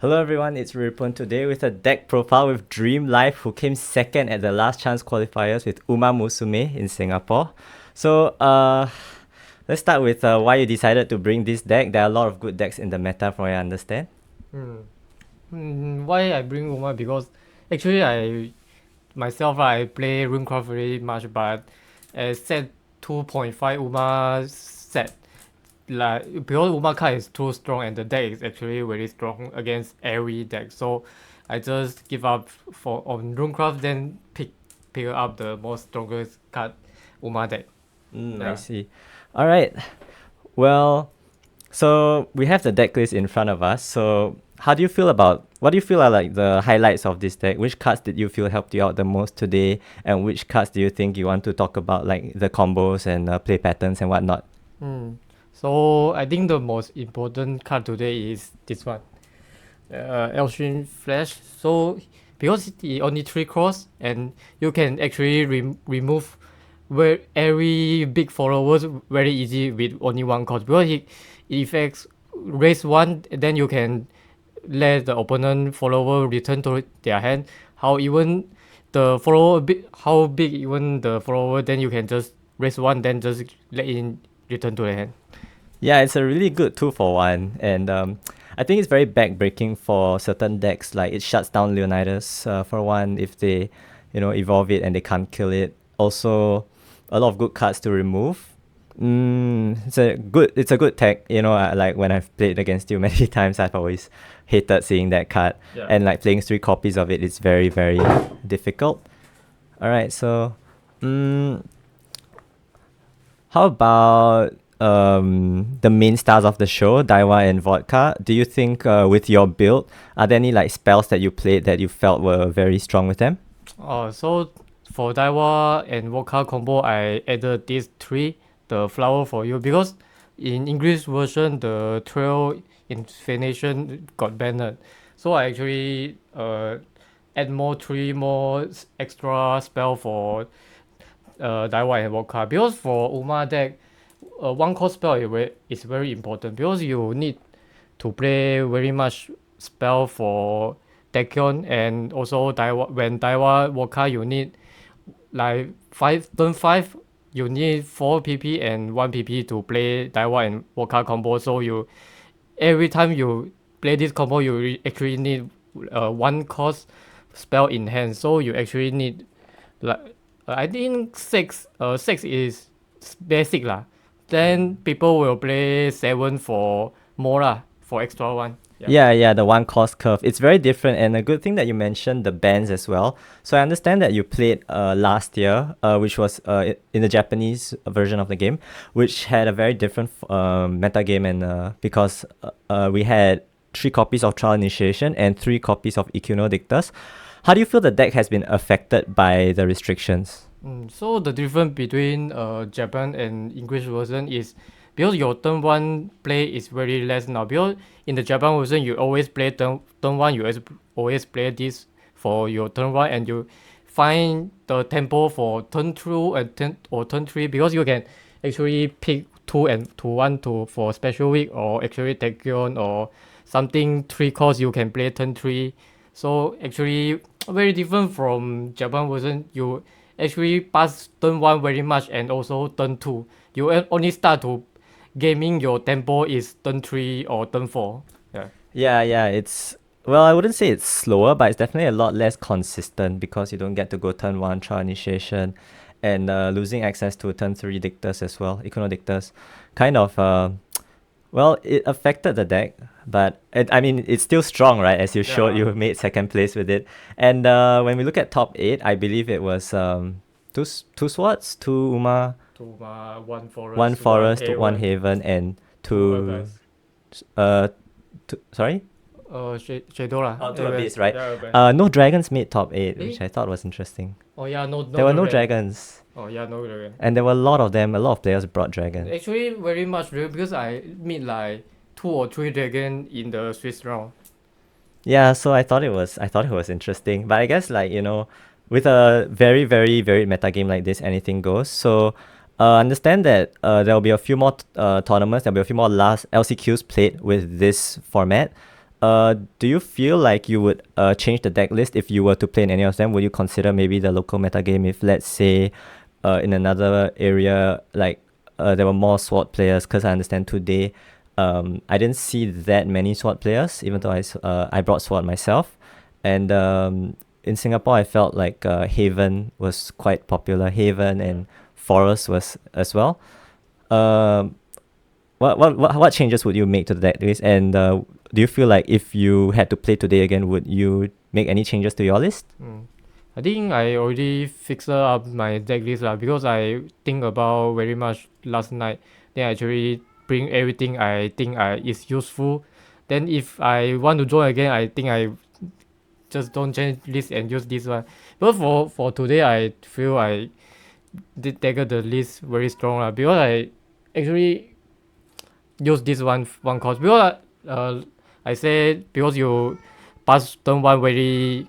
Hello everyone, it's Riripwn today with a deck profile with Dreamlife, who came second at the last chance qualifiers with Uma Musume in Singapore. So let's start with why you decided to bring this deck. There are a lot of good decks in the meta from what I understand. Why I bring Uma? Because actually I myself I play Runecraft very much, but set 2.5 Uma set, like because Uma card is too strong and the deck is actually very strong against every deck, so I just give up for on Runecraft, then pick up the most strongest card Uma deck. I see. All right. Well, so we have the deck list in front of us. So what do you feel are like the highlights of this deck? Which cards did you feel helped you out the most today, and which cards do you think you want to talk about, like the combos and play patterns and whatnot? So I think the most important card today is this one, Elstrin Flash. So because it only 3 cross and you can actually remove where every big followers very easy with only 1 cost, because it effects raise 1, then you can let the opponent follower return to their hand. How even the follower how big even the follower, then you can just raise 1, then just let in return to the hand. Yeah, it's a really good 2-for-1, and I think it's very backbreaking for certain decks. Like it shuts down Leonidas for one if they, evolve it and they can't kill it. Also, a lot of good cards to remove. It's a good tech. Like when I've played against you many times, I've always hated seeing that card, and like playing 3 copies of it is very very difficult. All right, so how about the main stars of the show, Daiwa and Vodka? Do you think with your build, are there any like spells that you played that you felt were very strong with them? So for Daiwa and Vodka combo, I added these 3, the flower for you, because in English version the trail infination got banned. So I actually add 3 more extra spell for Daiwa and Vodka, because for Uma deck, 1 cost spell is very important, because you need to play very much spell for Dakion, and also Daiwa, when Daiwa Vodka you need like 5 you need 4 PP and 1 PP to play Daiwa and Vodka combo. So you every time you play this combo, you actually need 1 cost spell in hand. So you actually need like I think 6 is basic lah. Then people will play 7 for more lah, for extra 1. Yeah, the 1 cost curve. It's very different, and a good thing that you mentioned the bans as well. So I understand that you played last year, which was in the Japanese version of the game, which had a very different meta game, and because we had 3 copies of Trial Initiation and 3 copies of Equinodictus. How do you feel the deck has been affected by the restrictions? So the difference between Japan and English version is because your turn 1 play is very less now. Because in the Japan version, you always play turn 1, you always play this for your turn 1, and you find the tempo for turn 2 and turn 3, because you can actually pick 2 and 1 for special week, or actually take on or something 3 cost you can play turn 3. So actually very different from Japan version. You actually pass turn 1 very much, and also turn 2. You only start to gaming your tempo is turn 3 or turn 4. Yeah, well, I wouldn't say it's slower, but it's definitely a lot less consistent, because you don't get to go turn 1 Trial Initiation, and losing access to turn 3 Dictus as well, Equinodictus. Kind of, well, it affected the deck, but it's still strong, right? As you showed, you made 2nd place with it. And when we look at top 8, I believe it was 2 swords, 2 Uma, 1 forest, 1 forest, 1 haven, and 2 sorry? Shadow lah. 2 abyss, right? No dragons made top 8, which I thought was interesting. There were no dragons. No dragon. And there were a lot of them. A lot of players brought dragons. Actually, very much real, because I meet like 2 or 3 dragon in the Swiss round. Yeah, so I thought it was interesting. But I guess, like, with a very, very, very meta game like this, anything goes. So understand that there will be a few more tournaments. There will be a few more last LCQs played with this format. do you feel like you would change the deck list if you were to play in any of them? Would you consider maybe the local metagame if, let's say, in another area, like there were more SWOT players? Because I understand today, I didn't see that many SWOT players, even though I brought SWOT myself. And in Singapore, I felt like Haven was quite popular. Haven and Forest was as well. Um, what changes would you make to the deck list? And do you feel like if you had to play today again, would you make any changes to your list? I think I already fixed up my deck list because I think about very much last night. Then I actually bring everything I think is useful. Then if I want to join again, I think I just don't change list and use this one. But for today, I feel I did take the list very strong because I actually use this one cost because I said because you pass turn one very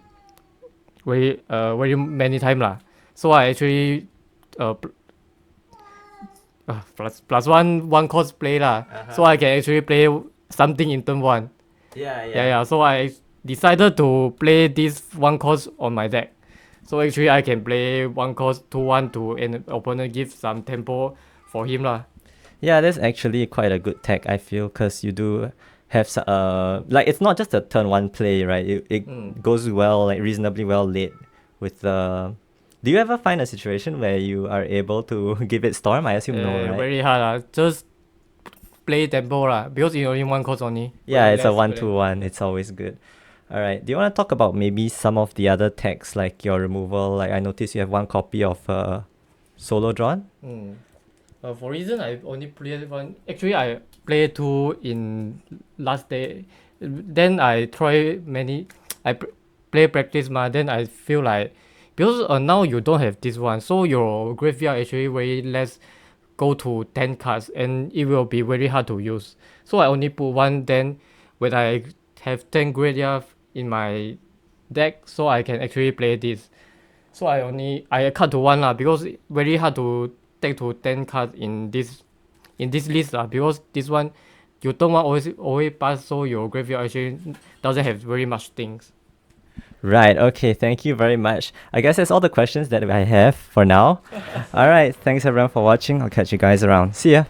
many time so I actually plus one cost play so I can actually play something in turn one. Yeah. So I decided to play this one cost on my deck. So actually I can play one cost 2-1 to an opponent, give some tempo for him Yeah, that's actually quite a good tech, I feel, because you do have like it's not just a turn one play, right? It goes well, like reasonably well late with the. Do you ever find a situation where you are able to give it storm? I assume no, right? Very hard just play tempo because it's only one cost only. Yeah, it's a 1-2-1. It's always good. All right. Do you want to talk about maybe some of the other techs, like your removal? Like I noticed you have one copy of Solo Drawn. For reason I only played one. Actually, I played two in last day. Then I try many. I play practice Then I feel like because now you don't have this one, so your graveyard actually very less go to 10 cards, and it will be very hard to use. So I only put one. Then when I have 10 graveyard in my deck, so I can actually play this. So I cut to one because very hard to take to 10 cards in this list because this one you don't want always pass, so your graveyard actually doesn't have very much things. Right. Okay. Thank you very much. I guess that's all the questions that I have for now. All right. Thanks everyone for watching. I'll catch you guys around. See ya.